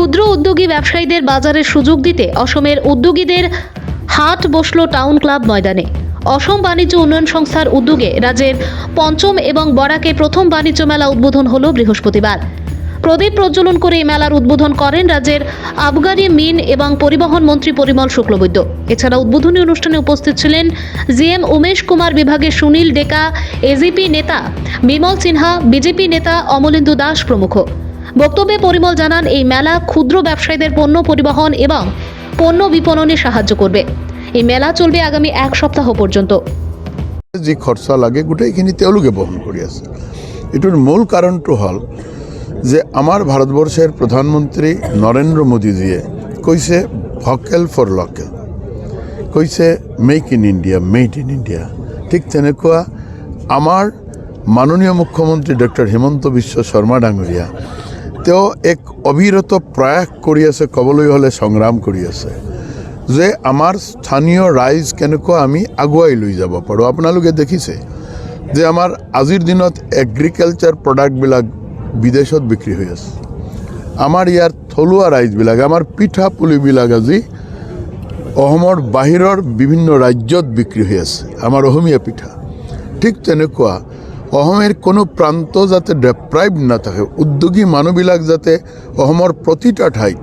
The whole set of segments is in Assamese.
ক্ষুদ্র উদ্যোগী ব্যবসায়ীদের বাজারের সুযোগ দিতে অসমের উদ্যোগীদের হাট বসল টাউন ক্লাব ময়দানে। অসম বাণিজ্য উন্নয়ন সংস্থার উদ্যোগে রাজ্যের পঞ্চম এবং বরাকে প্রথম বাণিজ্য মেলা উদ্বোধন হলো বৃহস্পতিবার। প্রদীপ প্রজ্বলন করে এই মেলার উদ্বোধন করেন রাজ্যের আবগারি মিন এবং পরিবহন মন্ত্রী পরিমল শুক্লবৈদ্য। এছাড়া উদ্বোধনী অনুষ্ঠানে উপস্থিত ছিলেন জিএম উমেশ কুমার বিভাগের সুনীল ডেকা, এজিপি নেতা বিমল সিনহা, বিজেপি নেতা অমলেন্দু দাস প্রমুখ। বক্তব্যে পরিমল জানান, এই মেলা ক্ষুদ্র ব্যবসায়ীদের পণ্য পরিবহন এবং পণ্য বিপণনে সাহায্য করবে। এই মেলা চলবে আগামী এক সপ্তাহ পর্যন্ত। যি খরচা লাগে গোটেইখিনি তেওঁলোকে বহন কৰি আছে। এটার মূল কারণটো হল যে আমার ভারতবর্ষের প্রধানমন্ত্রী নরেন্দ্র মোদীজিয়ে কৈছে ভকেল ফর লোকেল, কৈছে make in India, made in India. ঠিক তেনেকুৱা আমাৰ মাননীয় মুখ্যমন্ত্ৰী ডক্টৰ হিমন্ত বিশ্ব শৰ্মা ডাঙৰীয়া তেওঁ এক অবিৰত প্ৰয়াস কৰি আছে, ক'বলৈ হ'লে সংগ্ৰাম কৰি আছে যে আমাৰ স্থানীয় ৰাইজ কেনেকুৱা আমি আগুৱাই লৈ যাব পাৰোঁ। আপোনালোকে দেখিছে যে আমাৰ আজিৰ দিনত এগ্ৰিকালচাৰ প্ৰডাক্টবিলাক বিদেশত বিক্ৰী হৈ আছে। আমাৰ ইয়াৰ থলুৱা ৰাইজবিলাক, আমাৰ পিঠা পুলিবিলাক আজি অসমৰ বাহিৰৰ বিভিন্ন ৰাজ্যত বিক্ৰী হৈ আছে, আমাৰ অসমীয়া পিঠা। ঠিক তেনেকুৱা অসমেৰ কোনো প্ৰান্ত যাতে ডেপ্ৰাইভ নাথাকে, উদ্যোগী মানুহবিলাক যাতে অসমৰ প্ৰতিটা ঠাইত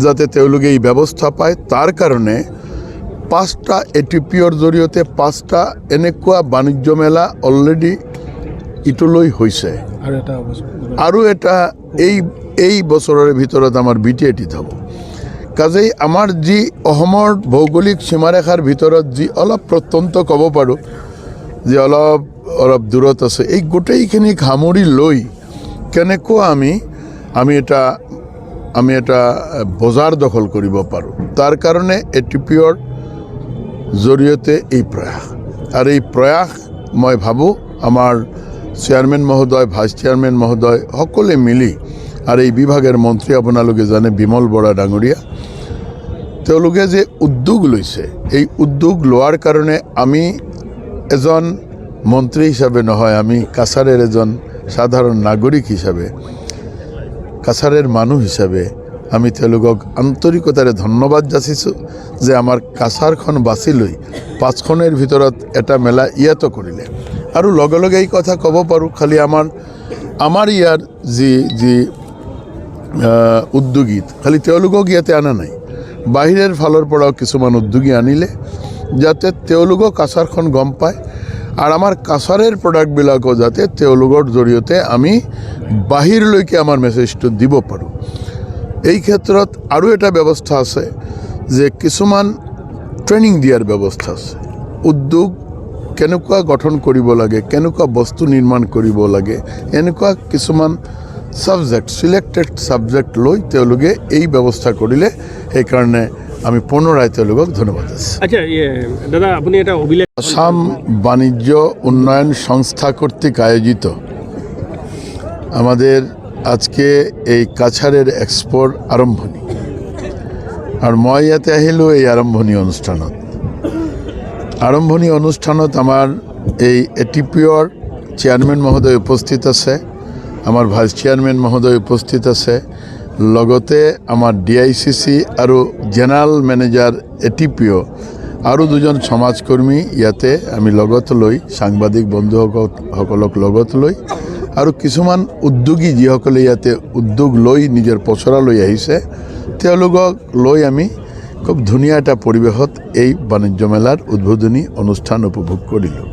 যাতে তেওঁলোকে এই ব্যৱস্থা পায়, তাৰ কাৰণে 5টা এটিপিৰ জৰিয়তে 5টা এনেকুৱা বাণিজ্য মেলা অলৰেডি ইটোলৈ হৈছে আৰু এটা এই বছৰৰ ভিতৰত আমাৰ BTATত হ'ব। কাজেই আমাৰ যি অসমৰ ভৌগোলিক সীমাৰেখাৰ ভিতৰত যি অলপ প্ৰত্যন্ত ক'ব পাৰোঁ যে অলপ দূৰত আছে, এই গোটেইখিনি সামৰি লৈ কেনেকুৱা আমি এটা বজাৰ দখল কৰিব পাৰোঁ, তাৰ কাৰণে এটিপিৰ জৰিয়তে এই প্ৰয়াস। আৰু এই প্ৰয়াস মই ভাবোঁ আমাৰ চেয়াৰমেন মহোদয়, ভাইচ চেয়াৰমেন মহোদয় সকলোৱে মিলি আৰু এই বিভাগেৰ মন্ত্ৰী আপোনালোকে জানে বিমল বৰা ডাঙৰীয়া, তেওঁলোকে যে উদ্যোগ লৈছে, এই উদ্যোগ লোৱাৰ কাৰণে আমি এজন মন্ত্ৰী হিসাবে নহয়, আমি কাছাৰেৰ এজন সাধাৰণ নাগৰিক হিসাবে, কাছাৰেৰ মানুষ হিসাবে আমি তেওঁলোকক আন্তৰিকতাৰে ধন্যবাদ যাচিছোঁ যে আমাৰ কাছাৰখন বাছি লৈ 5খনৰ ভিতৰত এটা মেলা ইয়াতো কৰিলে। আৰু লগে লগে এই কথা ক'ব পাৰোঁ, খালি আমাৰ ইয়াৰ যি উদ্যোগী, খালি তেওঁলোকক ইয়াতে অনা নাই, বাহিৰৰ ফালৰ পৰাও কিছুমান উদ্যোগী আনিলে যাতে তেওঁলোকক কাছাৰখন গম পায় আৰু আমাৰ কাছাৰৰ প্ৰডাক্টবিলাকো যাতে তেওঁলোকৰ জৰিয়তে আমি বাহিৰলৈকে আমাৰ মেছেজটো দিব পাৰোঁ। এই ক্ষেত্ৰত আৰু এটা ব্যৱস্থা আছে যে কিছুমান ট্ৰেইনিং দিয়াৰ ব্যৱস্থা আছে। উদ্যোগ কেনেকুৱা গঠন কৰিব লাগে, কেনেকুৱা বস্তু নিৰ্মাণ কৰিব লাগে, এনেকুৱা কিছুমান সাবজেক্ট, সিলেক্টেড সাবজেক্ট লৈ তেওঁলোকে এই ব্যৱস্থা কৰিলে। সেইকাৰণে আমি পুনরায় তেওঁলোকক ধন্যবাদ দিচ্ছি। আচ্ছা দাদা, আপনি এটা অভিলেখ আসাম বাণিজ্য উন্নয়ন সংস্থা কর্তৃক আয়োজিত আমাদের আজকে এই কাছারের এক্সপোর আরম্ভণি, আর মই ইয়াতে আহিলোঁ এই আৰম্ভণি অনুষ্ঠানত আমাৰ এই এটিপিৰ চেয়াৰম্যান মহোদয় উপস্থিত আছে, আমাৰ ভাইচ চেয়াৰম্যান মহোদয় উপস্থিত আছে, লগতে আমাৰ DICC আৰু জেনাৰেল ম্যানেজাৰ এটিপিও আৰু দুজন সমাজকৰ্মী ইয়াতে আমি লগত লৈ, সাংবাদিক বন্ধুসকলক লগত লৈ আৰু কিছুমান উদ্যোগী যিসকলে ইয়াতে উদ্যোগ লৈ নিজৰ পচৰা লৈ আহিছে, তেওঁলোকক লৈ আমি খুব ধুনীয়া এটা পৰিৱেশত এই বাণিজ্য মেলাৰ উদ্বোধনী অনুষ্ঠান উপভোগ কৰিলোঁ।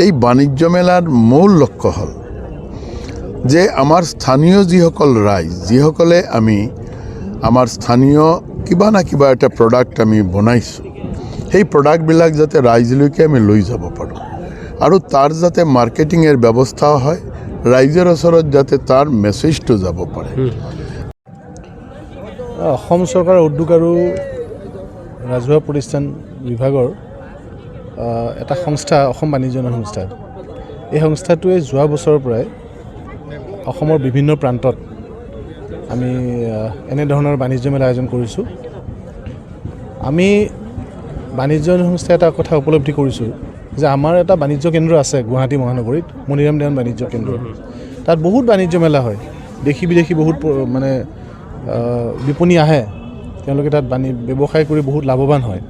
এই বাণিজ্য মেলাৰ মূল লক্ষ্য হ'ল যে আমাৰ স্থানীয় যিসকল ৰাইজ, যিসকলে আমি আমাৰ স্থানীয় কিবা না কিবা এটা প্ৰডাক্ট আমি বনাইছোঁ, সেই প্ৰডাক্টবিলাক যাতে ৰাইজলৈকে আমি লৈ যাব পাৰোঁ আৰু তাৰ যাতে মাৰ্কেটিংৰ ব্যৱস্থাও হয়, ৰাইজৰ ওচৰত যাতে তাৰ মেছেজটো যাব পাৰে। অসম চৰকাৰৰ উদ্যোগ আৰু ৰাজহুৱা প্ৰতিষ্ঠান বিভাগৰ এটা সংস্থা, অসম বাণিজ্য উন্নয়ন সংস্থা। এই সংস্থাটোৱে যোৱা বছৰৰ পৰাই অসমৰ বিভিন্ন প্ৰান্তত আমি এনেধৰণৰ বাণিজ্য মেলা আয়োজন কৰিছোঁ। আমি বাণিজ্য সংস্থা এটা কথা উপলব্ধি কৰিছোঁ যে আমাৰ এটা বাণিজ্য কেন্দ্ৰ আছে গুৱাহাটী মহানগৰীত, মণিৰাম দেৱান বাণিজ্য কেন্দ্ৰ। তাত বহুত বাণিজ্য মেলা হয়, দেশী বিদেশী বহুত বিপণী আহে তেওঁলোকে তাত ব্যৱসায় কৰি বহুত লাভৱান হয়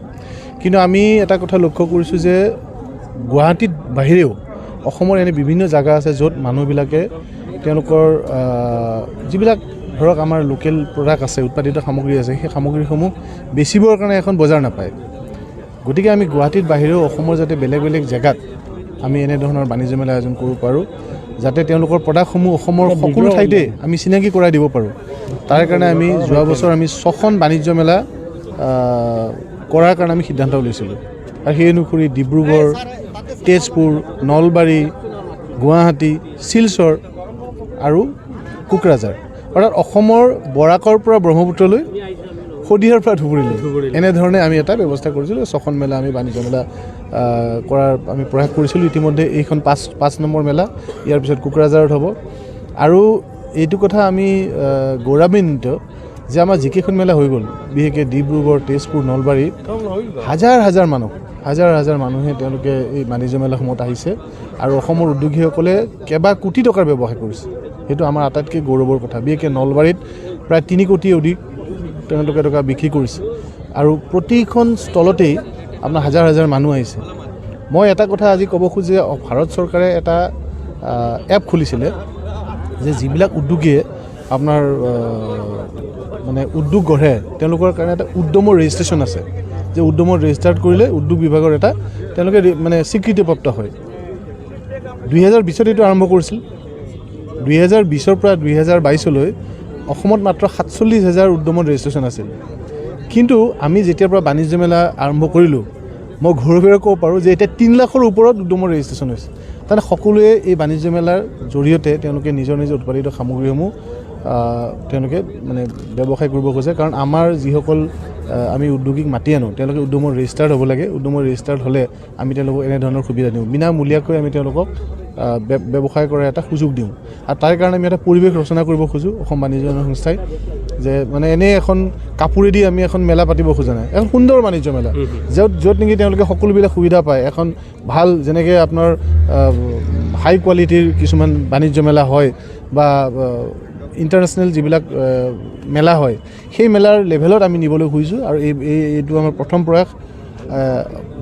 কিন্তু আমি এটা কথা লক্ষ্য কৰিছোঁ যে গুৱাহাটীত বাহিৰেও অসমৰ এনে বিভিন্ন জাগা আছে য'ত মানুহবিলাকে তেওঁলোকৰ যিবিলাক ধৰক আমাৰ লোকেল প্ৰডাক্ট আছে উৎপাদিত সামগ্ৰী আছে সেই সামগ্ৰীসমূহ বেচিবৰ কাৰণে এখন বজাৰ নাপায় গতিকে আমি গুৱাহাটীত বাহিৰেও অসমৰ যাতে বেলেগ বেলেগ জেগাত আমি এনেধৰণৰ বাণিজ্য মেলা আয়োজন কৰিব পাৰোঁ যাতে তেওঁলোকৰ প্ৰডাক্টসমূহ অসমৰ সকলো ঠাইতে আমি চিনাকি কৰাই দিব পাৰোঁ তাৰ কাৰণে আমি যোৱা বছৰ আমি 6খন বাণিজ্য মেলা কৰাৰ কাৰণে আমি সিদ্ধান্ত লৈছিলোঁ আৰু সেই অনুসৰি ডিব্ৰুগড় তেজপুৰ নলবাৰী গুৱাহাটী শিলচৰ আৰু কোকৰাঝাৰ অৰ্থাৎ অসমৰ বৰাকৰ পৰা ব্ৰহ্মপুত্ৰলৈ শদিয়াৰ পৰা ধুবুৰীলৈ এনেধৰণে আমি এটা ব্যৱস্থা কৰিছিলোঁ 6খন মেলা আমি বাণিজ্য মেলা কৰাৰ আমি প্ৰয়াস কৰিছিলোঁ ইতিমধ্যে এইখন 5 নম্বৰ মেলা ইয়াৰ পিছত কোকৰাঝাৰত হ'ব আৰু এইটো কথা আমি গৌৰৱান্বিত যে আমাৰ যিকেইখন মেলা হৈ গ'ল বিশেষকৈ ডিব্ৰুগড় তেজপুৰ নলবাৰী হাজাৰ হাজাৰ মানুহে তেওঁলোকে এই বাণিজ্য মেলাসমূহত আহিছে আৰু অসমৰ উদ্যোগীসকলে কেইবা কোটি টকাৰ ব্যৱসায় কৰিছে সেইটো আমাৰ আটাইতকৈ গৌৰৱৰ কথা বিশেষকৈ নলবাৰীত প্ৰায় 3 কোটি অধিক তেওঁলোকে টকা বিক্ৰী কৰিছে আৰু প্ৰতিখন স্থলতেই আপোনাৰ হাজাৰ মানুহ আহিছে মই এটা কথা আজি ক'ব খোজো যে ভাৰত চৰকাৰে এটা এপ খুলিছিলে যে যিবিলাক উদ্যোগীয়ে আপোনাৰ মানে উদ্যোগ গঢ়ে তেওঁলোকৰ কাৰণে এটা উদ্যমৰ ৰেজিষ্ট্ৰেশ্যন আছে যে উদ্যমৰ ৰেজিষ্টাৰ্ড কৰিলে উদ্যোগ বিভাগৰ এটা তেওঁলোকে মানে স্বীকৃতিপ্ৰাপ্ত হয় 2020ত এইটো আৰম্ভ কৰিছিল 2020ৰ পৰা 2022লৈ অসমত মাত্ৰ 47,000 উদ্যমৰ ৰেজিষ্ট্ৰেশ্যন আছিল কিন্তু আমি যেতিয়াৰ পৰা বাণিজ্য মেলা আৰম্ভ কৰিলোঁ মই ঘৰলৈ ক'ব পাৰোঁ যে এতিয়া 3 লাখৰ ওপৰত উদ্যমৰ ৰেজিষ্ট্ৰেশ্যন হৈছে তাৰমানে সকলোৱে এই বাণিজ্য মেলাৰ জৰিয়তে তেওঁলোকে নিজৰ উৎপাদিত সামগ্ৰীসমূহ তেওঁলোকে মানে ব্যৱসায় কৰিব খোজে কাৰণ আমাৰ যিসকল আমি উদ্যোগীক মাতি আনো তেওঁলোকে উদ্যমৰ ৰেজিষ্টাৰ্ড হ'ব লাগে উদ্যমৰ ৰেজিষ্টাৰ্ড হ'লে আমি তেওঁলোকক এনেধৰণৰ সুবিধা দিওঁ বিনামূলীয়াকৈ আমি তেওঁলোকক ব্যৱসায় কৰাৰ এটা সুযোগ দিওঁ আৰু তাৰ কাৰণে আমি এটা পৰিৱেশ ৰচনা কৰিব খোজোঁ অসম বাণিজ্য সংস্থাই যে মানে এনে এখন কাপোৰেদি আমি এখন মেলা পাতিব খোজা নাই এখন সুন্দৰ বাণিজ্য মেলা য'ত নেকি তেওঁলোকে সকলোবিলাক সুবিধা পায় এখন ভাল যেনেকৈ আপোনাৰ হাই কোৱালিটিৰ কিছুমান বাণিজ্য মেলা হয় বা ইণ্টাৰনেশ্যনেল যিবিলাক মেলা হয় সেই মেলাৰ লেভেলত আমি নিবলৈ খুজিছোঁ আৰু এইটো আমাৰ প্ৰথম প্ৰয়াস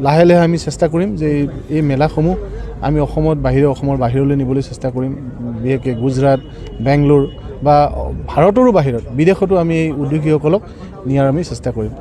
লাহে লাহে আমি চেষ্টা কৰিম যে এই মেলাসমূহ আমি অসমৰ বাহিৰলৈ নিবলৈ চেষ্টা কৰিম বিশেষকৈ গুজৰাট বেংগলোৰ বা ভাৰতৰো বাহিৰত বিদেশতো আমি এই উদ্যোগীসকলক নিয়াৰ আমি চেষ্টা কৰিম